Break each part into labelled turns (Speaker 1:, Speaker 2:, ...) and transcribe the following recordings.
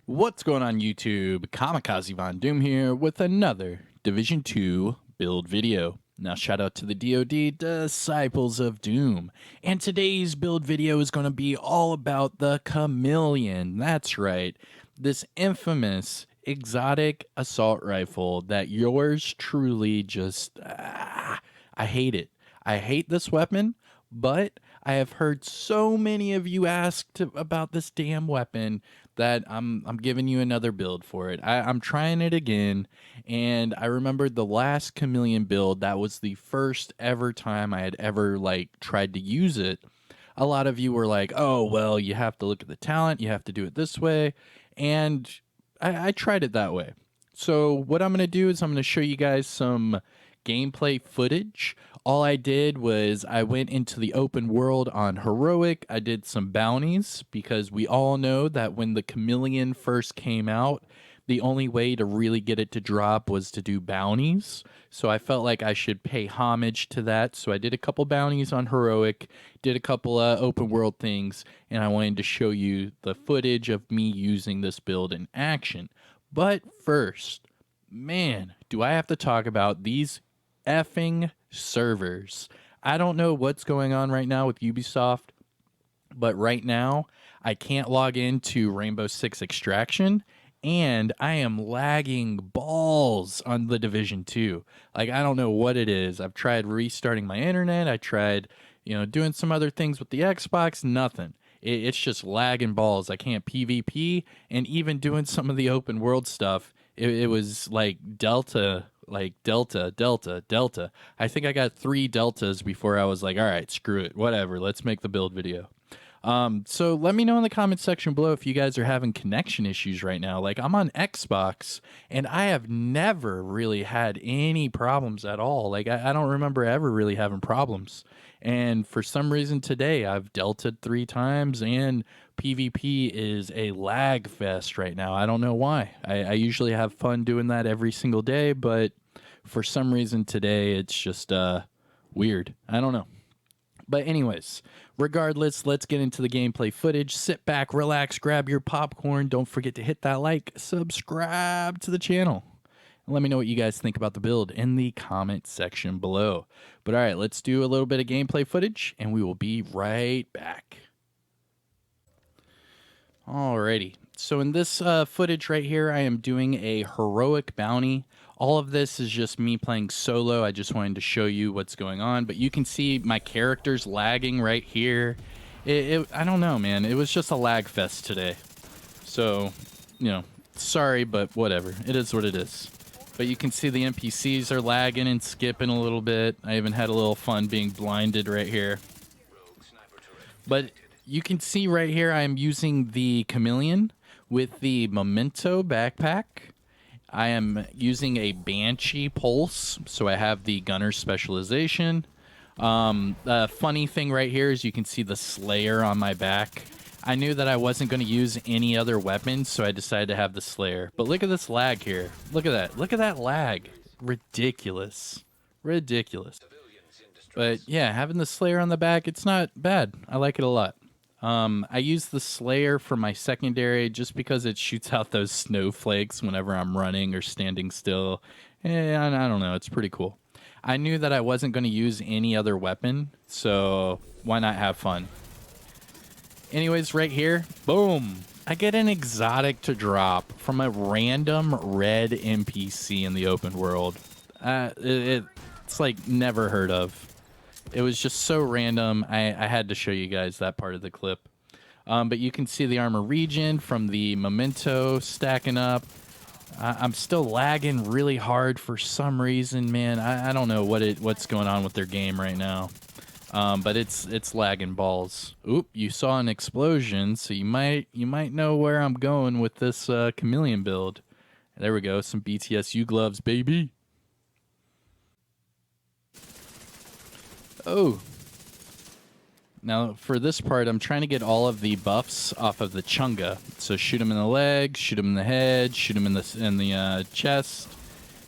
Speaker 1: What's going on YouTube? Kamikazevondoom here with another Division 2 build video. Now shout out to the DoD Disciples of Doom. And today's build video is going to be all about the Chameleon. That's right. This infamous exotic assault rifle that yours truly just... I hate it. I hate this weapon, but I have heard so many of you ask about this damn weapon that I'm giving you another build for it. I'm trying it again, and I remembered the last Chameleon build. That was the first ever time I had ever tried to use it. A lot of you were like, "Oh, well, you have to look at the talent. You have to do it this way," and I tried it that way. So what I'm going to do is I'm going to show you guys some gameplay footage. All I did was I went into the open world on Heroic. I did some bounties because we all know that when the Chameleon first came out, the only way to really get it to drop was to do bounties. So I felt like I should pay homage to that. So I did a couple bounties on Heroic, did a couple open world things, and I wanted to show you the footage of me using this build in action. But first, man, do I have to talk about these effing servers. I don't know what's going on right now with Ubisoft, but right now I can't log into Rainbow Six Extraction, and I am lagging balls on the Division 2. Like, I don't know what it is. I've tried restarting my internet. I tried, doing some other things with the Xbox. Nothing. It's just lagging balls. I can't PvP, and even doing some of the open world stuff, it was like delta. Delta. I think I got 3 deltas before I was like, all right, screw it, whatever, let's make the build video. So let me know in the comment section below if you guys are having connection issues right now. Like, I'm on Xbox, and I have never really had any problems at all. Like, I don't remember ever really having problems. And for some reason today, I've deltaed 3 times, and PvP is a lag fest right now. I don't know why. I usually have fun doing that every single day, but for some reason today, it's just weird. I don't know. But anyways, regardless, let's get into the gameplay footage. Sit back, relax, grab your popcorn. Don't forget to hit that like, subscribe to the channel. And let me know what you guys think about the build in the comment section below. But all right, let's do a little bit of gameplay footage, and we will be right back. Alrighty, so in this footage right here, I am doing a heroic bounty. All of this is just me playing solo. I just wanted to show you what's going on, but you can see my character's lagging right here. I don't know, man. It was just a lag fest today. So, sorry, but whatever. It is what it is. But you can see the NPCs are lagging and skipping a little bit. I even had a little fun being blinded right here. But you can see right here I am using the Chameleon with the Memento backpack. I am using a Banshee pulse, so I have the gunner specialization. The funny thing right here is you can see the Slayer on my back. I knew that I wasn't going to use any other weapons, so I decided to have the Slayer. But look at this lag here. Look at that. Look at that lag. Ridiculous. Ridiculous. But yeah, having the Slayer on the back, it's not bad. I like it a lot. I use the Slayer for my secondary just because it shoots out those snowflakes whenever I'm running or standing still. And I don't know, it's pretty cool. I knew that I wasn't going to use any other weapon, so why not have fun? Anyways, right here, boom! I get an exotic to drop from a random red NPC in the open world. It's like never heard of. It was just so random. I had to show you guys that part of the clip. But you can see the armor regen from the Memento stacking up. I'm still lagging really hard for some reason, man. I don't know what's going on with their game right now. But it's lagging balls. Oop, you saw an explosion, so you might know where I'm going with this Chameleon build. There we go, some BTSU gloves, baby. Oh. Now, for this part, I'm trying to get all of the buffs off of the Chunga. So shoot him in the leg, shoot him in the head, shoot him in the chest.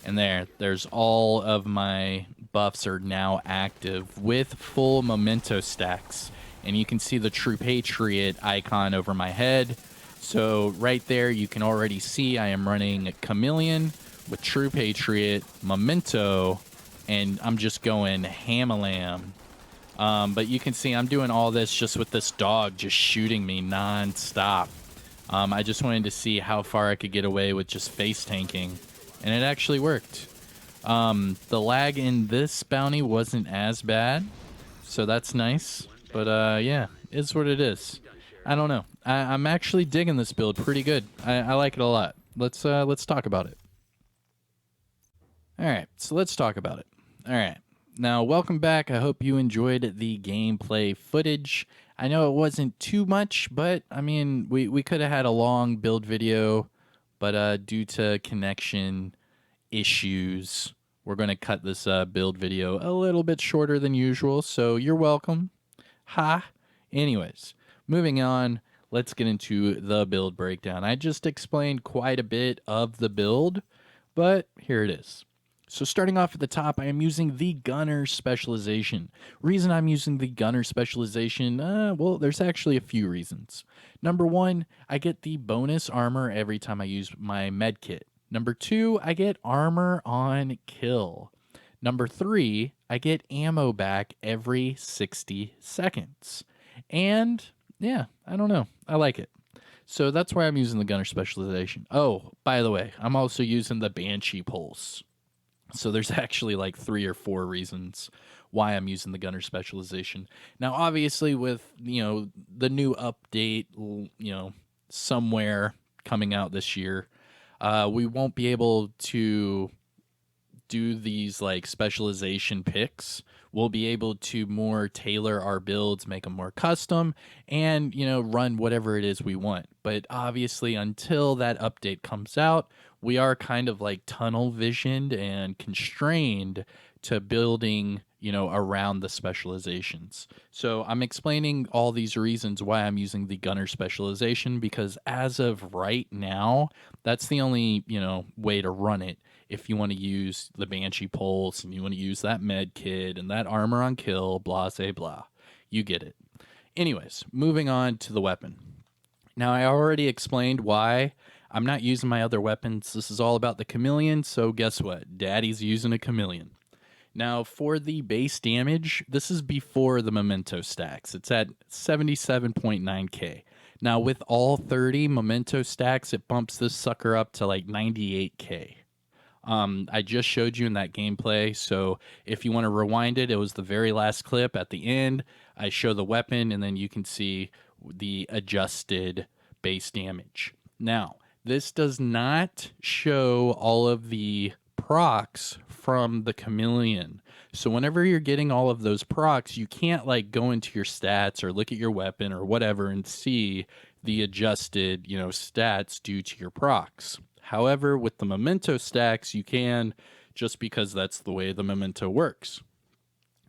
Speaker 1: And there's all of my buffs are now active with full Memento stacks. And you can see the True Patriot icon over my head. So right there, you can already see I am running Chameleon with True Patriot, Memento, and I'm just going ham-a-lamb. But you can see I'm doing all this just with this dog just shooting me non-stop. I just wanted to see how far I could get away with just face tanking, and it actually worked. The lag in this bounty wasn't as bad, so that's nice. But yeah, it's what it is. I don't know. I'm actually digging this build pretty good. I like it a lot. Let's talk about it. All right, so let's talk about it. All right. Now, welcome back. I hope you enjoyed the gameplay footage. I know it wasn't too much, but I mean, we could have had a long build video, but due to connection issues, we're going to cut this build video a little bit shorter than usual, so you're welcome. Ha! Anyways, moving on, let's get into the build breakdown. I just explained quite a bit of the build, but here it is. So starting off at the top, I am using the Gunner specialization. Reason I'm using the Gunner specialization, well, there's actually a few reasons. Number one, I get the bonus armor every time I use my med kit. Number two, I get armor on kill. Number three, I get ammo back every 60 seconds. And yeah, I don't know. I like it. So that's why I'm using the Gunner specialization. Oh, by the way, I'm also using the Banshee Pulse. So there's actually like 3 or 4 reasons why I'm using the Gunner specialization. Now, obviously, with, the new update, somewhere coming out this year, we won't be able to do these like specialization picks. We'll be able to more tailor our builds, make them more custom, and run whatever it is we want. But obviously, until that update comes out, we are kind of like tunnel visioned and constrained to building around the specializations. So I'm explaining all these reasons why I'm using the Gunner specialization, because as of right now, that's the only way to run it. If you want to use the Banshee Pulse and you want to use that med kit and that armor on kill, blah, say, blah. You get it. Anyways, moving on to the weapon. Now, I already explained why I'm not using my other weapons. This is all about the Chameleon, so guess what? Daddy's using a Chameleon. Now, for the base damage, this is before the Memento stacks. It's at 77.9k. Now, with all 30 Memento stacks, it bumps this sucker up to like 98k. I just showed you in that gameplay, so if you want to rewind it, it was the very last clip at the end. I show the weapon, and then you can see the adjusted base damage. Now, this does not show all of the procs from the Chameleon. So whenever you're getting all of those procs, you can't like go into your stats or look at your weapon or whatever and see the adjusted, stats due to your procs. However, with the Memento stacks, you can, just because that's the way the Memento works.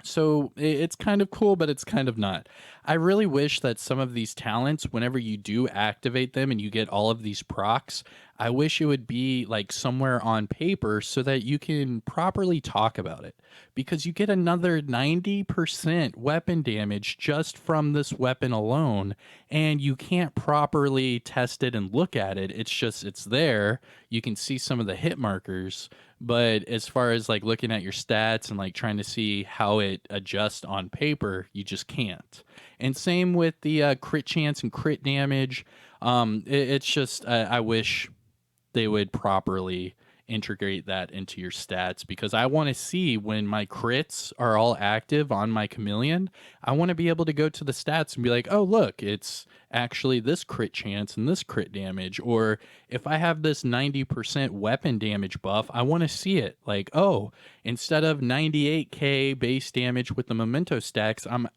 Speaker 1: So it's kind of cool, but it's kind of not. I really wish that some of these talents, whenever you do activate them and you get all of these procs, I wish it would be like somewhere on paper so that you can properly talk about it. Because you get another 90% weapon damage just from this weapon alone, and you can't properly test it and look at it. It's there. You can see some of the hit markers, but as far as like looking at your stats and like trying to see how it adjusts on paper, you just can't. And same with the crit chance and crit damage. It's just I wish they would properly integrate that into your stats, because I want to see when my crits are all active on my Chameleon. I want to be able to go to the stats and be like, oh, look, it's actually this crit chance and this crit damage. Or if I have this 90% weapon damage buff, I want to see it like, oh, instead of 98k base damage with the Memento stacks, I'm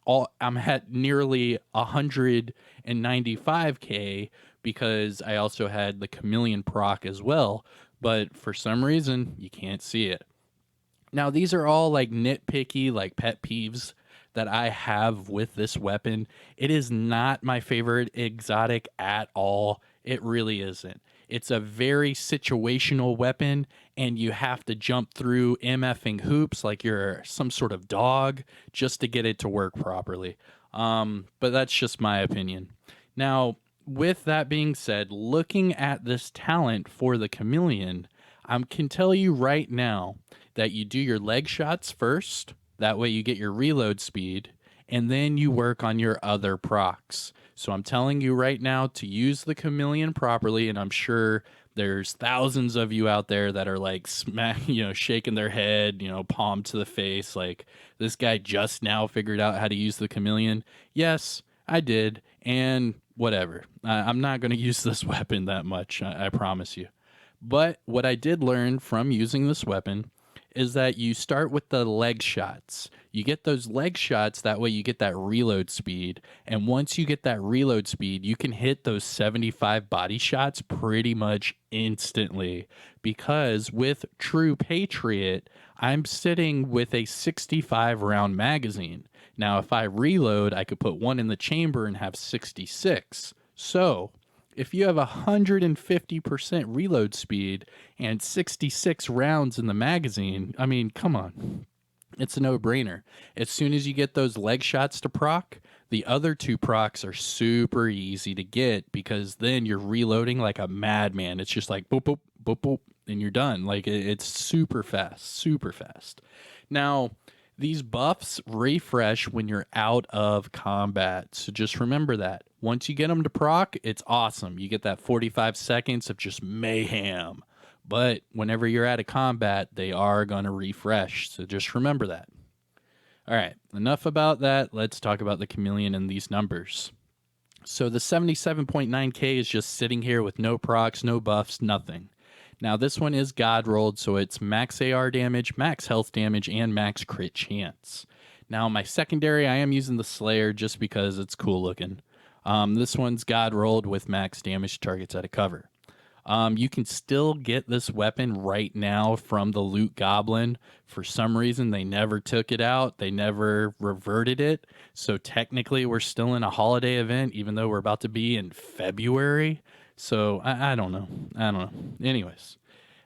Speaker 1: at nearly 195k, because I also had the Chameleon proc as well. But for some reason, you can't see it. Now, these are all like nitpicky, like pet peeves that I have with this weapon. It is not my favorite exotic at all. It really isn't. It's a very situational weapon, and you have to jump through MFing hoops like you're some sort of dog just to get it to work properly. But that's just my opinion. Now, with that being said, looking at this talent for the Chameleon, I can tell you right now that you do your leg shots first. That way you get your reload speed, and then you work on your other procs. So I'm telling you right now to use the Chameleon properly, and I'm sure there's thousands of you out there that are like shaking their head, palm to the face, like this guy just now figured out how to use the Chameleon. Yes, I did, and whatever. I'm not going to use this weapon that much, I promise you. But what I did learn from using this weapon is that you start with the leg shots. You get those leg shots, that way you get that reload speed. And once you get that reload speed, you can hit those 75 body shots pretty much instantly. Because with True Patriot, I'm sitting with a 65 round magazine. Now, if I reload, I could put one in the chamber and have 66. So, if you have 150% reload speed and 66 rounds in the magazine, I mean, come on. It's a no-brainer. As soon as you get those leg shots to proc, the other two procs are super easy to get because then you're reloading like a madman. It's just like boop, boop, boop, boop, and you're done. Like it's super fast, super fast. Now, these buffs refresh when you're out of combat. So just remember that. Once you get them to proc, it's awesome. You get that 45 seconds of just mayhem. But whenever you're out of combat, they are going to refresh. So just remember that. All right, enough about that. Let's talk about the Chameleon and these numbers. So the 77.9k is just sitting here with no procs, no buffs, nothing. Now, this one is God rolled, so it's max AR damage, max health damage, and max crit chance. Now, my secondary, I am using the Slayer just because it's cool looking. This one's God rolled with max damage targets out of cover. You can still get this weapon right now from the Loot Goblin. For some reason, they never took it out. They never reverted it. So technically, we're still in a holiday event, even though we're about to be in February. So I don't know. Anyways,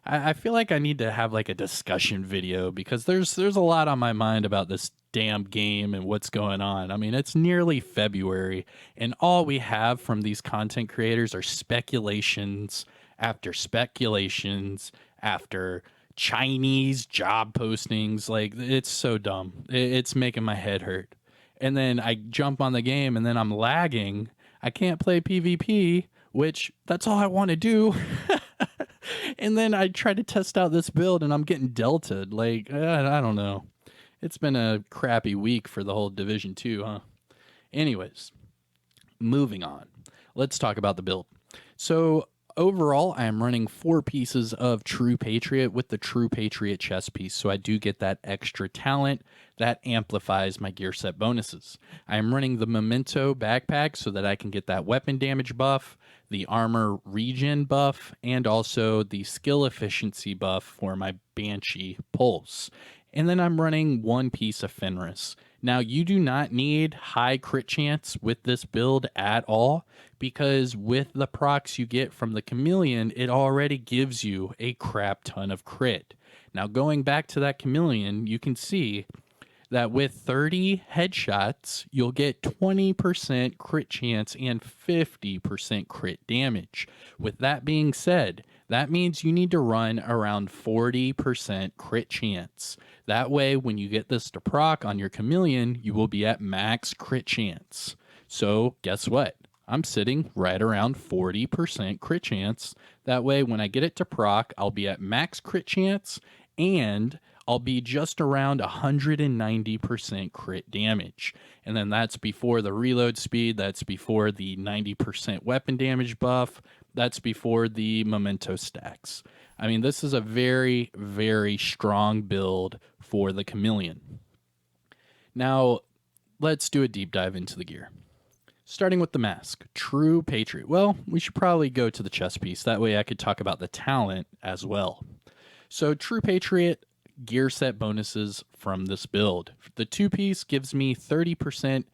Speaker 1: I feel like I need to have like a discussion video because there's a lot on my mind about this damn game and what's going on. I mean, it's nearly February, and all we have from these content creators are speculations after speculations after Chinese job postings. Like, it's so dumb. It's making my head hurt. And then I jump on the game and then I'm lagging. I can't play PvP, which that's all I want to do. And then I try to test out this build and I'm getting deltaed. Like, I don't know. It's been a crappy week for the whole Division 2, huh? Anyways, moving on. Let's talk about the build. So overall, I am running 4 pieces of True Patriot with the True Patriot chest piece, so I do get that extra talent that amplifies my gear set bonuses. I am running the Memento backpack so that I can get that weapon damage buff, the armor regen buff, and also the skill efficiency buff for my Banshee pulse. And then I'm running 1 piece of Fenris. Now, you do not need high crit chance with this build at all, because with the procs you get from the Chameleon, it already gives you a crap ton of crit. Now, going back to that Chameleon, you can see that with 30 headshots, you'll get 20% crit chance and 50% crit damage. With that being said, that means you need to run around 40% crit chance. That way, when you get this to proc on your Chameleon, you will be at max crit chance. So, guess what? I'm sitting right around 40% crit chance. That way, when I get it to proc, I'll be at max crit chance and I'll be just around 190% crit damage. And then that's before the reload speed, that's before the 90% weapon damage buff, that's before the memento stacks. I mean, this is a very, very strong build for the Chameleon. Now, let's do a deep dive into the gear. Starting with the mask, True Patriot. Well, we should probably go to the chest piece. That way I could talk about the talent as well. So True Patriot gear set bonuses from this build. The 2-piece gives me 30%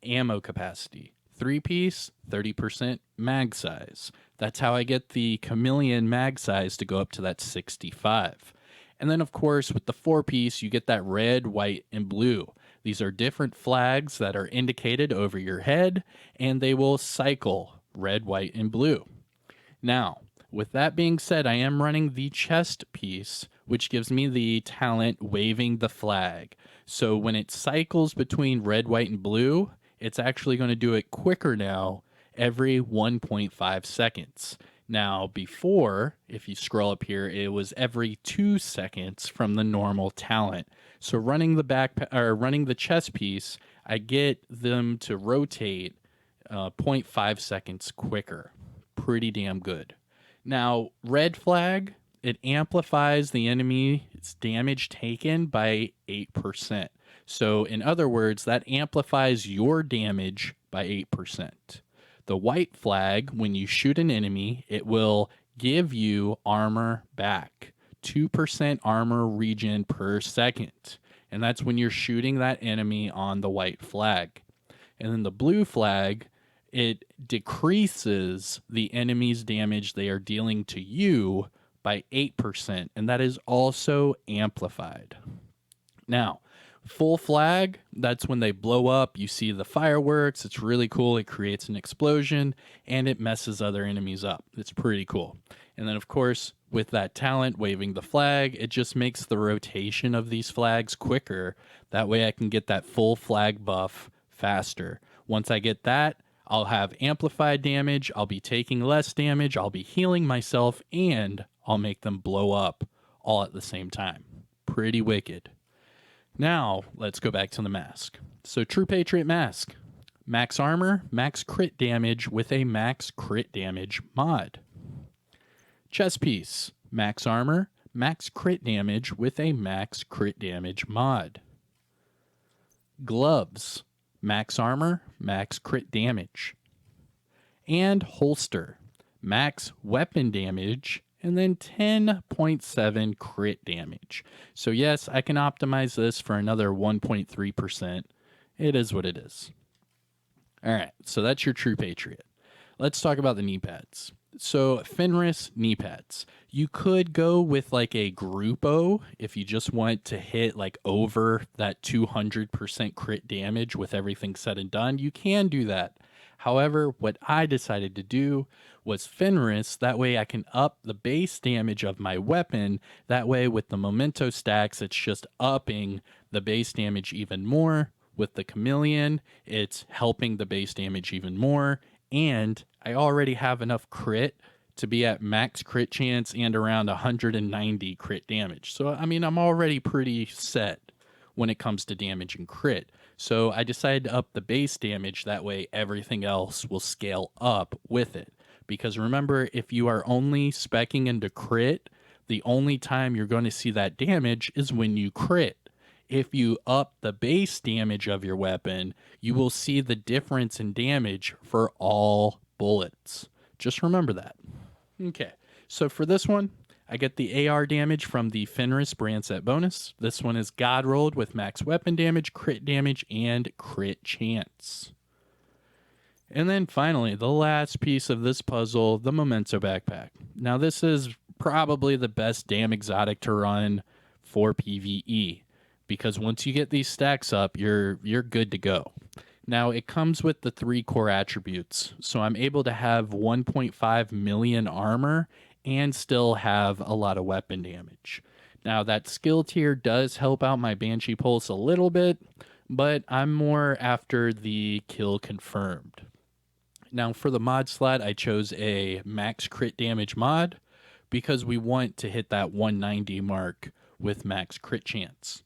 Speaker 1: ammo capacity. 3-piece, 30% mag size. That's how I get the Chameleon mag size to go up to that 65. And then, of course, with the 4-piece, you get that red, white, and blue. These are different flags that are indicated over your head, and they will cycle red, white, and blue. Now, with that being said, I am running the chest piece, which gives me the talent waving the flag. So when it cycles between red, white, and blue, it's actually going to do it quicker now, every 1.5 seconds. Now, before, if you scroll up here, it was every 2 seconds from the normal talent. So running the chest piece, I get them to rotate 0.5 seconds quicker. Pretty damn good. Now, red flag, it amplifies the enemy's damage taken by 8%. So, in other words, that amplifies your damage by 8%. The white flag, when you shoot an enemy, it will give you armor back. 2% armor regen per second. And that's when you're shooting that enemy on the white flag. And then the blue flag, it decreases the enemy's damage they are dealing to you by 8%, and that is also amplified. Now, full flag, that's when they blow up. You see the fireworks. It's really cool. It creates an explosion, and it messes other enemies up. It's pretty cool. And then, of course, with that talent waving the flag, it just makes the rotation of these flags quicker. That way I can get that full flag buff faster. Once I get that, I'll have amplified damage, I'll be taking less damage, I'll be healing myself, and I'll make them blow up all at the same time. Pretty wicked. Now, let's go back to the mask. So, True Patriot Mask. Max armor, max crit damage with a max crit damage mod. Chest piece. Max armor, max crit damage with a max crit damage mod. Gloves. Max armor, max crit damage. And holster, max weapon damage, and then 10.7 crit damage. So yes, I can optimize this for another 1.3%. It is what it is. All right, so that's your True Patriot. Let's talk about the knee pads. So Fenris knee pads. You could go with like a Grupo if you just want to hit like over that 200% crit damage with everything said and done. You can do that. However, what I decided to do was Fenris. That way I can up the base damage of my weapon. That way with the memento stacks, it's just upping the base damage even more. With the Chameleon, it's helping the base damage even more. And I already have enough crit to be at max crit chance and around 190 crit damage. So, I mean, I'm already pretty set when it comes to damage and crit. So I decided to up the base damage. That way everything else will scale up with it. Because remember, if you are only speccing into crit, the only time you're going to see that damage is when you crit. If you up the base damage of your weapon, you will see the difference in damage for all bullets. Just remember that. Okay, so for this one, I get the AR damage from the Fenris brand set bonus. This one is God rolled with max weapon damage, crit damage, and crit chance. And then finally, the last piece of this puzzle, the Memento backpack. Now this is probably the best damn exotic to run for PvE. Because once you get these stacks up, you're good to go. Now, it comes with the 3 core attributes, so I'm able to have 1.5 million armor and still have a lot of weapon damage. Now, that skill tier does help out my Banshee Pulse a little bit, but I'm more after the kill confirmed. Now, for the mod slot, I chose a max crit damage mod because we want to hit that 190 mark with max crit chance.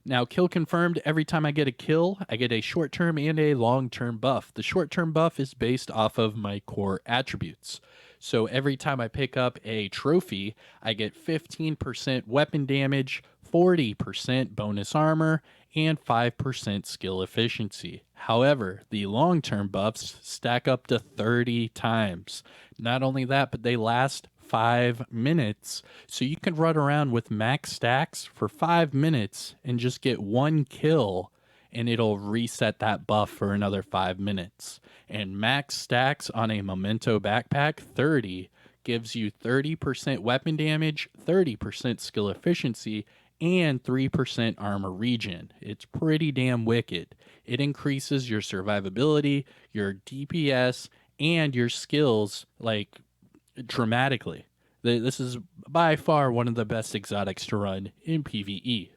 Speaker 1: Now, kill confirmed, every time I get a kill, I get a short-term and a long-term buff. The short-term buff is based off of my core attributes. So every time I pick up a trophy, I get 15% weapon damage, 40% bonus armor, and 5% skill efficiency. However, the long-term buffs stack up to 30 times. Not only that, but they last 5 minutes, so you can run around with max stacks for 5 minutes and just get 1 kill, and it'll reset that buff for another 5 minutes. And max stacks on a Memento backpack 30 gives you 30% weapon damage, 30% skill efficiency, and 3% armor regen. It's pretty damn wicked. It increases your survivability, your DPS, and your skills like dramatically. This is by far one of the best exotics to run in PvE.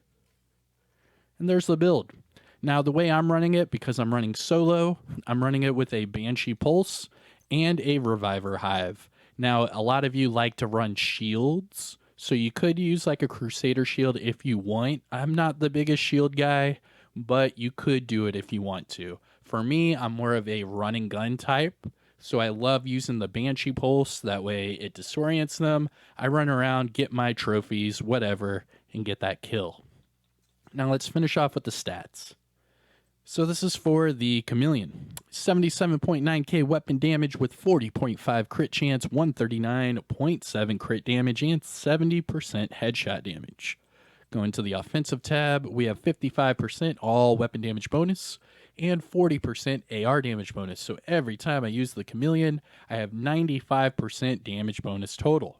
Speaker 1: And there's the build. Now, the way I'm running it, because I'm running solo, I'm running it with a Banshee Pulse and a Reviver Hive. Now, a lot of you like to run shields, so you could use like a Crusader shield if you want. I'm not the biggest shield guy, but you could do it if you want to. For me, I'm more of a run and gun type, so I love using the Banshee Pulse. That way it disorients them. I run around, get my trophies, whatever, and get that kill. Now let's finish off with the stats. So this is for the Chameleon. 77.9k weapon damage with 40.5 crit chance, 139.7 crit damage, and 70% headshot damage. Going to the offensive tab, we have 55% all weapon damage bonus and 40% AR damage bonus. So every time I use the Chameleon, I have 95% damage bonus total.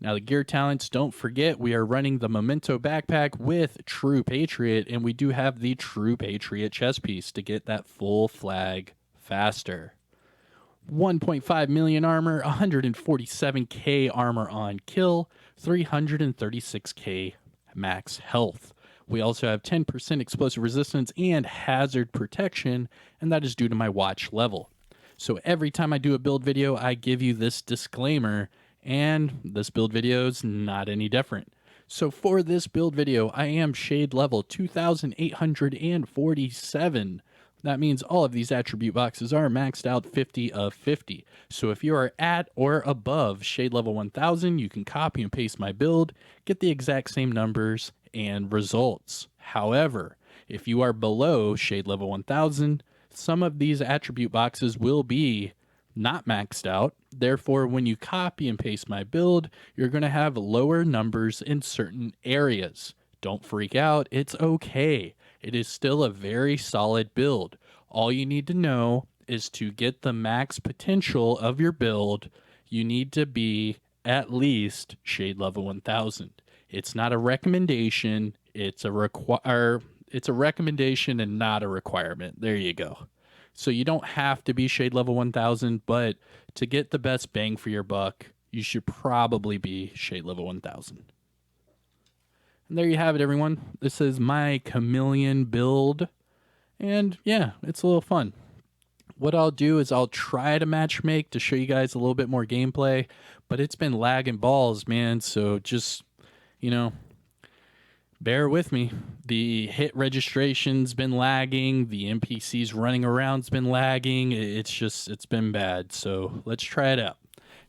Speaker 1: Now, the gear talents, don't forget, we are running the Memento backpack with True Patriot, and we do have the True Patriot chest piece to get that full flag faster. 1.5 million armor, 147k armor on kill, 336k max health. We also have 10% explosive resistance and hazard protection, and that is due to my watch level. So every time I do a build video, I give you this disclaimer, and this build video is not any different. So for this build video, I am shade level 2847. That means all of these attribute boxes are maxed out 50 of 50. So if you are at or above shade level 1000, you can copy and paste my build, get the exact same numbers and results. However, if you are below shade level 1000, some of these attribute boxes will be not maxed out. Therefore, when you copy and paste my build, you're going to have lower numbers in certain areas. Don't freak out. It's okay. It is still a very solid build. All you need to know is to get the max potential of your build, you need to be at least shade level 1000. It's not a recommendation. It's a recommendation and not a requirement. There you go. So you don't have to be shade level 1000, but to get the best bang for your buck, you should probably be shade level 1000. And there you have it, everyone. This is my Chameleon build. And yeah, it's a little fun. What I'll do is I'll try to matchmake to show you guys a little bit more gameplay, but it's been lagging balls, man. So just, bear with me. The hit registration's been lagging. The NPCs running around's been lagging. It's been bad. So let's try it out.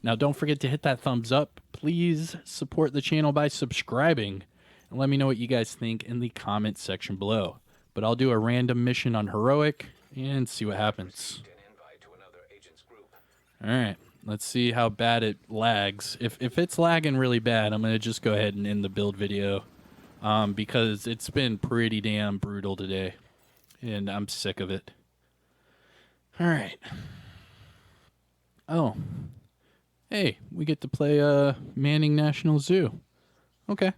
Speaker 1: Now, don't forget to hit that thumbs up. Please support the channel by subscribing. And let me know what you guys think in the comment section below. But I'll do a random mission on Heroic and see what happens. All right. Let's see how bad it lags. If it's lagging really bad, I'm going to just go ahead and end the build video. Because it's been pretty damn brutal today, and I'm sick of it. All right. Oh, hey, we get to play Manning National Zoo. Okay.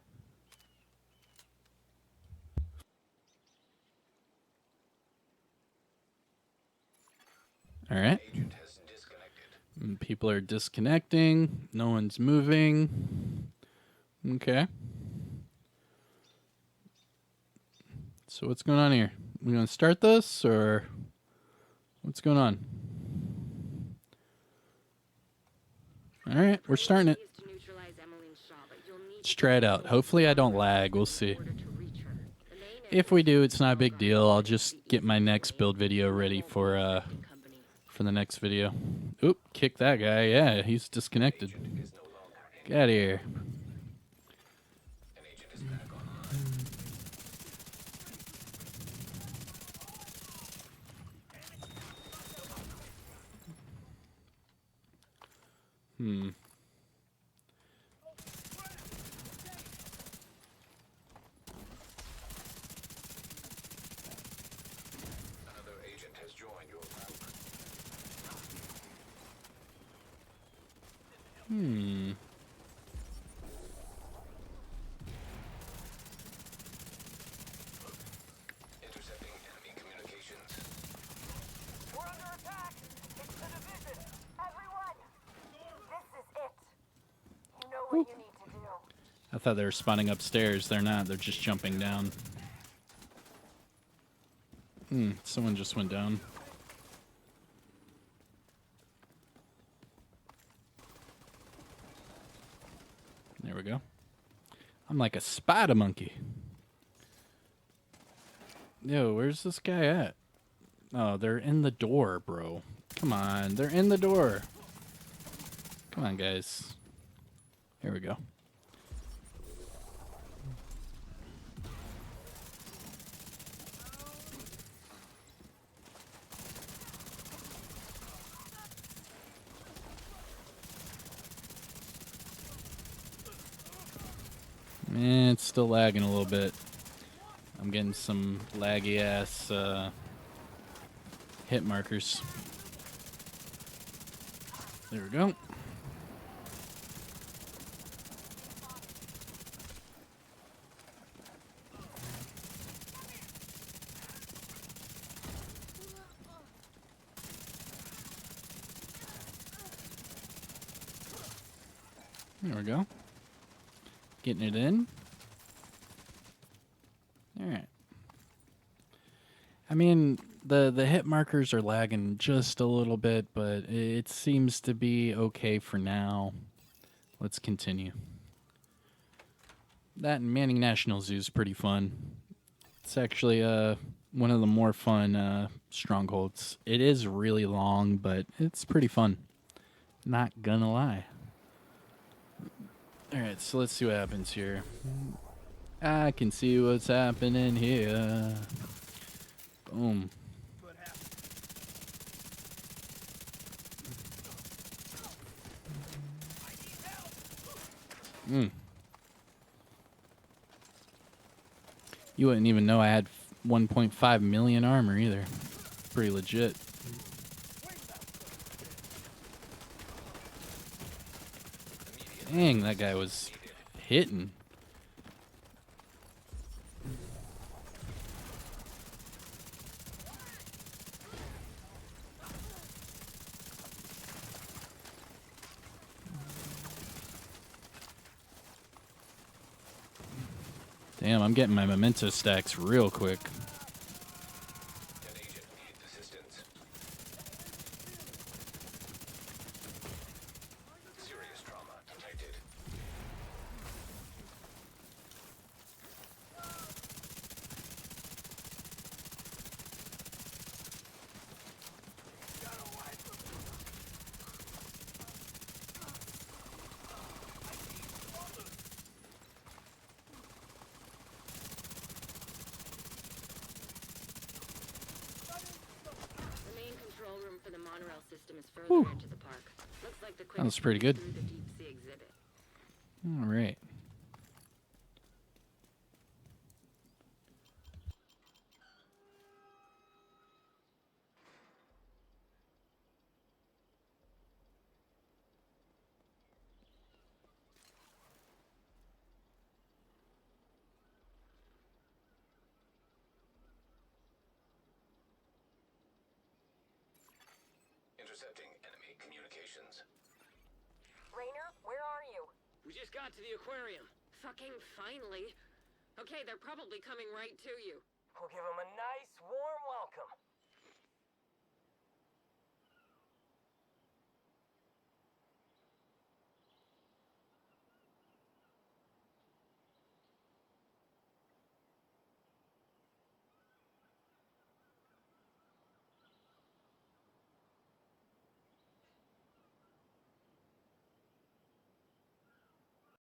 Speaker 1: All right. People are disconnecting. No one's moving. Okay. So what's going on here? We gonna start this, or what's going on? All right, we're starting it. Let's try it out. Hopefully I don't lag. We'll see. If we do, it's not a big deal. I'll just get my next build video ready for the next video. Oop, kick that guy. Yeah, he's disconnected. Get out of here. Another agent has joined your group. Intercepting enemy communications. We're under attack. It's the division.
Speaker 2: what you need to do.
Speaker 1: I thought they were spawning upstairs. They're not. They're just jumping down. Someone just went down. There we go. I'm like a spider monkey. Yo, where's this guy at? Oh, they're in the door, bro. Come on, they're in the door. Come on, guys. Here we go. It's still lagging a little bit. I'm getting some laggy ass hit markers. There we go. There we go. Getting it in. Alright. I mean, the hit markers are lagging just a little bit, but it seems to be okay for now. Let's continue. That and Manning National Zoo is pretty fun. It's actually one of the more fun strongholds. It is really long, but it's pretty fun. Not gonna lie. Alright, so let's see what happens here. I can see what's happening here. Boom. You wouldn't even know I had 1.5 million armor either. Pretty legit. Dang, that guy was hitting. Damn, I'm getting my memento stacks real quick. Whew. That was pretty good. All right.
Speaker 3: Intercepting enemy communications.
Speaker 2: Rainer, where are you?
Speaker 4: We just got to the aquarium.
Speaker 5: Fucking finally. Okay, they're probably coming right to you.
Speaker 2: We'll give them a nice, warm welcome.